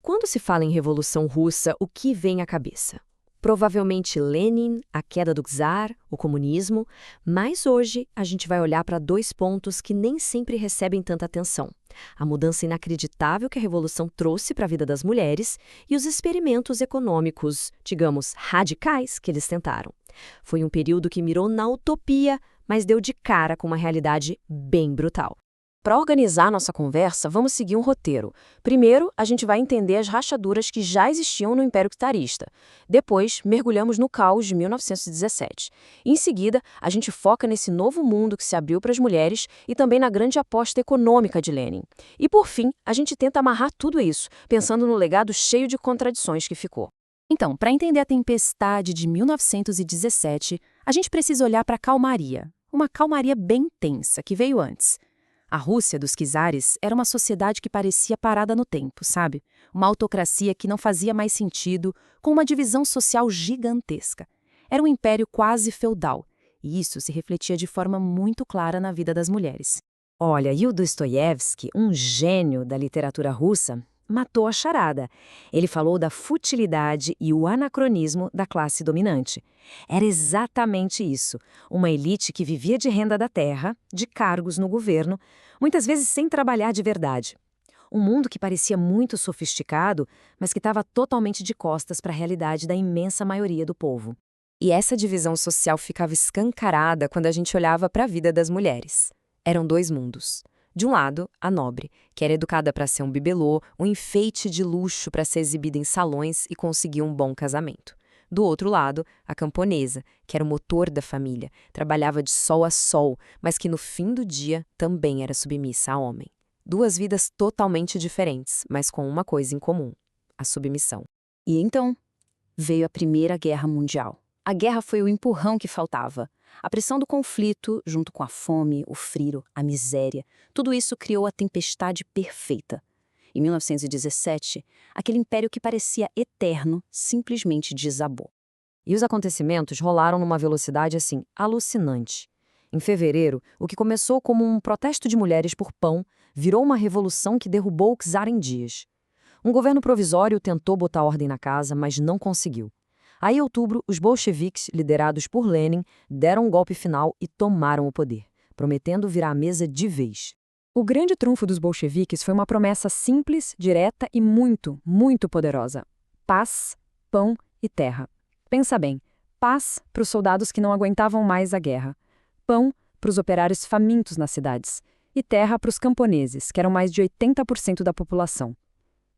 Quando se fala em Revolução Russa, o que vem à cabeça? Provavelmente Lenin, a queda do czar, o comunismo, mas hoje a gente vai olhar para dois pontos que nem sempre recebem tanta atenção. A mudança inacreditável que a Revolução trouxe para a vida das mulheres e os experimentos econômicos, digamos, radicais que eles tentaram. Foi um período que mirou na utopia, mas deu de cara com uma realidade bem brutal. Para organizar nossa conversa, vamos seguir um roteiro. Primeiro, a gente vai entender as rachaduras que já existiam no Império Czarista. Depois, mergulhamos no caos de 1917. Em seguida, a gente foca nesse novo mundo que se abriu para as mulheres e também na grande aposta econômica de Lenin. E por fim, a gente tenta amarrar tudo isso, pensando no legado cheio de contradições que ficou. Então, para entender a tempestade de 1917, a gente precisa olhar para a calmaria. Uma calmaria bem tensa que veio antes. A Rússia dos czares era uma sociedade que parecia parada no tempo, sabe? Uma autocracia que não fazia mais sentido, com uma divisão social gigantesca. Era um império quase feudal, e isso se refletia de forma muito clara na vida das mulheres. Olha, e o Dostoiévski, um gênio da literatura russa, matou a charada. Ele falou da futilidade e o anacronismo da classe dominante. Era exatamente isso, uma elite que vivia de renda da terra, de cargos no governo, muitas vezes sem trabalhar de verdade. Um mundo que parecia muito sofisticado, mas que estava totalmente de costas para a realidade da imensa maioria do povo. E essa divisão social ficava escancarada quando a gente olhava para a vida das mulheres. Eram dois mundos. De um lado, a nobre, que era educada para ser um bibelô, um enfeite de luxo para ser exibida em salões e conseguir um bom casamento. Do outro lado, a camponesa, que era o motor da família, trabalhava de sol a sol, mas que no fim do dia também era submissa a homem. Duas vidas totalmente diferentes, mas com uma coisa em comum: a submissão. E então, veio a Primeira Guerra Mundial. A guerra foi o empurrão que faltava. A pressão do conflito, junto com a fome, o frio, a miséria, tudo isso criou a tempestade perfeita. Em 1917, aquele império que parecia eterno simplesmente desabou. E os acontecimentos rolaram numa velocidade assim, alucinante. Em fevereiro, o que começou como um protesto de mulheres por pão virou uma revolução que derrubou o czar em dias. Um governo provisório tentou botar ordem na casa, mas não conseguiu. Aí, em outubro, os bolcheviques, liderados por Lenin, deram um golpe final e tomaram o poder, prometendo virar a mesa de vez. O grande trunfo dos bolcheviques foi uma promessa simples, direta e muito, muito poderosa: paz, pão e terra. Pensa bem, paz para os soldados que não aguentavam mais a guerra, pão para os operários famintos nas cidades e terra para os camponeses, que eram mais de 80% da população.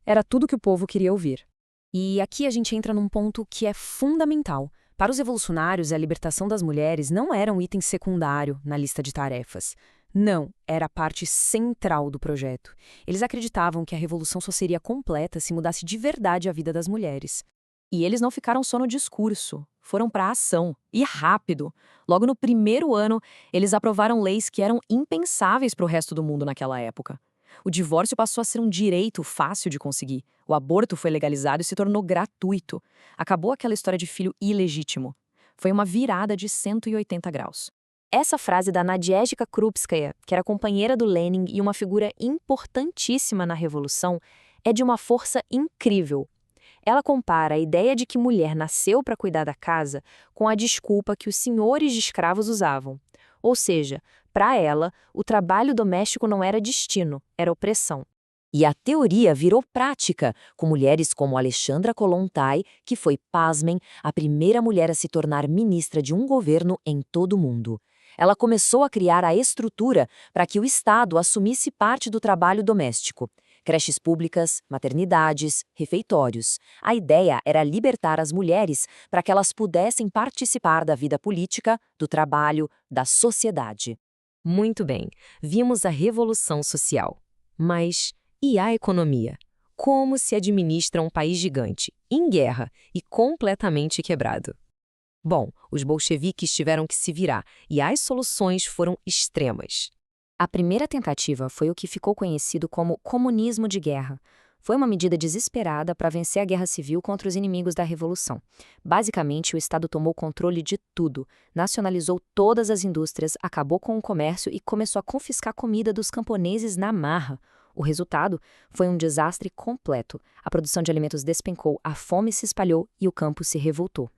Era tudo que o povo queria ouvir. E aqui a gente entra num ponto que é fundamental. Para os revolucionários, a libertação das mulheres não era um item secundário na lista de tarefas. Não, era a parte central do projeto. Eles acreditavam que a revolução só seria completa se mudasse de verdade a vida das mulheres. E eles não ficaram só no discurso, foram para a ação, e rápido. Logo no primeiro ano, eles aprovaram leis que eram impensáveis para o resto do mundo naquela época. O divórcio passou a ser um direito fácil de conseguir. O aborto foi legalizado e se tornou gratuito. Acabou aquela história de filho ilegítimo. Foi uma virada de 180 graus. Essa frase da Nadezhda Krupskaya, que era companheira do Lenin e uma figura importantíssima na Revolução, é de uma força incrível. Ela compara a ideia de que mulher nasceu para cuidar da casa com a desculpa que os senhores de escravos usavam. Ou seja, para ela, o trabalho doméstico não era destino, era opressão. E a teoria virou prática, com mulheres como Alexandra Kollontai, que foi, pasmem, a primeira mulher a se tornar ministra de um governo em todo o mundo. Ela começou a criar a estrutura para que o Estado assumisse parte do trabalho doméstico. Creches públicas, maternidades, refeitórios. A ideia era libertar as mulheres para que elas pudessem participar da vida política, do trabalho, da sociedade. Muito bem, vimos a revolução social. Mas e a economia? Como se administra um país gigante, em guerra e completamente quebrado? Bom, os bolcheviques tiveram que se virar e as soluções foram extremas. A primeira tentativa foi o que ficou conhecido como comunismo de guerra. Foi uma medida desesperada para vencer a guerra civil contra os inimigos da Revolução. Basicamente, o Estado tomou controle de tudo, nacionalizou todas as indústrias, acabou com o comércio e começou a confiscar comida dos camponeses na marra. O resultado foi um desastre completo. A produção de alimentos despencou, a fome se espalhou e o campo se revoltou.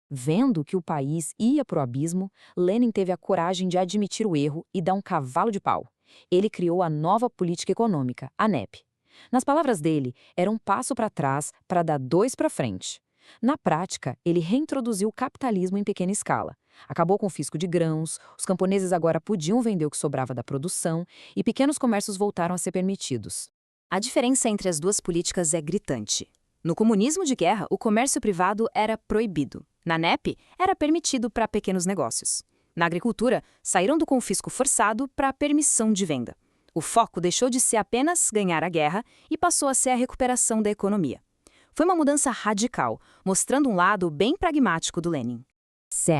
Vendo que o país ia para o abismo, Lenin teve a coragem de admitir o erro e dar um cavalo de pau. Ele criou a nova política econômica, a NEP. Nas palavras dele, era um passo para trás para dar 2 para frente. Na prática, ele reintroduziu o capitalismo em pequena escala. Acabou com o fisco de grãos, os camponeses agora podiam vender o que sobrava da produção e pequenos comércios voltaram a ser permitidos. A diferença entre as duas políticas é gritante. No comunismo de guerra, o comércio privado era proibido. Na NEP, era permitido para pequenos negócios. Na agricultura, saíram do confisco forçado para a permissão de venda. O foco deixou de ser apenas ganhar a guerra e passou a ser a recuperação da economia. Foi uma mudança radical, mostrando um lado bem pragmático do Lenin. Certo.